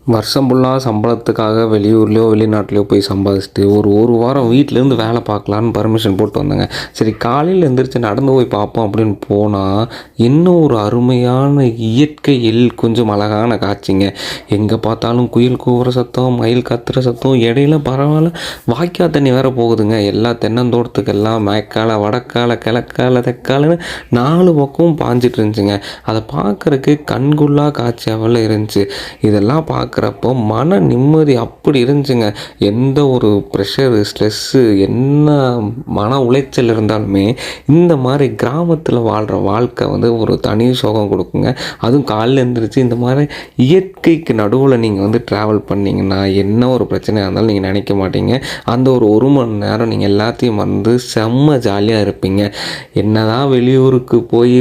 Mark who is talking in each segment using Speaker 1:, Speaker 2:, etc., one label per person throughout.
Speaker 1: வருஷம் ஃபுல்லாக சம்பளத்துக்காக வெளியூர்லேயோ வெளிநாட்டிலையோ போய் சம்பாதிச்சுட்டு ஒரு வாரம் வீட்டிலேருந்து வேலை பார்க்கலான்னு பர்மிஷன் போட்டு வந்தேங்க. சரி, காலையில் எழுந்திரிச்சு நடந்து போய் பார்ப்போம் அப்படின்னு போனால் இன்னும் ஒரு அருமையான இயற்கையில் கொஞ்சம் அழகான காட்சிங்க. எங்கே பார்த்தாலும் குயில் கூவுற சத்தம், மயில் கத்துற சத்தம், இடையில பரவாயில்ல வாய்க்கா தண்ணி வேற போகுதுங்க. எல்லா தென்னந்தோட்டத்துக்கெல்லாம் மேற்கால வடக்கால கிழக்கால தெற்காலன்னு 4 பக்கமும் பாஞ்சிட்டு இருந்துச்சுங்க. அதை பார்க்குறக்கு கண்குள்ளா காட்சியாவில் இருந்துச்சு. இதெல்லாம் பார்க்குறப்போ மன நிம்மதி அப்படி இருந்துச்சுங்க. எந்த ஒரு ப்ரெஷரு, ஸ்ட்ரெஸ்ஸு, என்ன மன உளைச்சல் இருந்தாலுமே இந்த மாதிரி கிராமத்தில் வாழ்கிற வாழ்க்கை வந்து ஒரு தனி சோகம் கொடுக்குங்க. அதுவும் காலையில் எழுந்திரிச்சு இந்த மாதிரி இயற்கைக்கு நடுவில் நீங்கள் வந்து ட்ராவல் பண்ணிங்கன்னா என்ன ஒரு பிரச்சனையாக இருந்தாலும் நீங்கள் நினைக்க மாட்டீங்க. அந்த ஒரு மணி நேரம் நீங்கள் எல்லாத்தையும் வந்து செம்ம ஜாலியாக இருப்பீங்க. என்னதான் வெளியூருக்கு போய்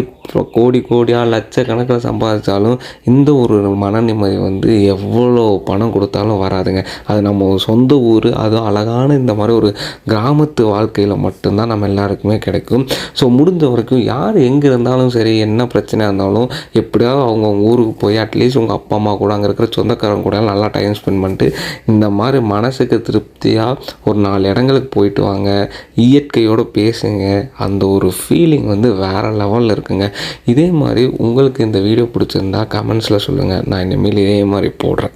Speaker 1: கோடியாக லட்சக்கணக்கில் சம்பாதிச்சாலும் இந்த ஒரு மன நிம்மதி வந்து எவ்வளோ பணம் கொடுத்தாலும் வராதுங்க. அது நம்ம சொந்த ஊர், அதுவும் அழகான இந்த மாதிரி ஒரு கிராமத்து வாழ்க்கையில் மட்டும்தான் நம்ம எல்லாருக்குமே கிடைக்கும். ஸோ முடிஞ்ச வரைக்கும் யார் எங்கே இருந்தாலும் சரி, என்ன பிரச்சனையாக இருந்தாலும் எப்படியாவது அவங்க ஊருக்கு போய் அட்லீஸ்ட் உங்கள் அப்பா அம்மா கூட, அங்கே இருக்கிற சொந்தக்காரங்க கூட நல்லா டைம் ஸ்பெண்ட் பண்ணிட்டு இந்த மாதிரி மனசுக்கு திருப்தியாக ஒரு 4 இடங்களுக்கு போயிட்டு வாங்க. இயற்கையோடு பேசுங்க. அந்த ஒரு ஃபீலிங் வந்து வேறு லெவலில் இருக்குங்க. இதே மாதிரி உங்களுக்கு இந்த வீடியோ பிடிச்சிருந்தா கமெண்ட்ஸில் சொல்லுங்கள். நான் இனிமேல் இதே மாதிரி போடுறேன்.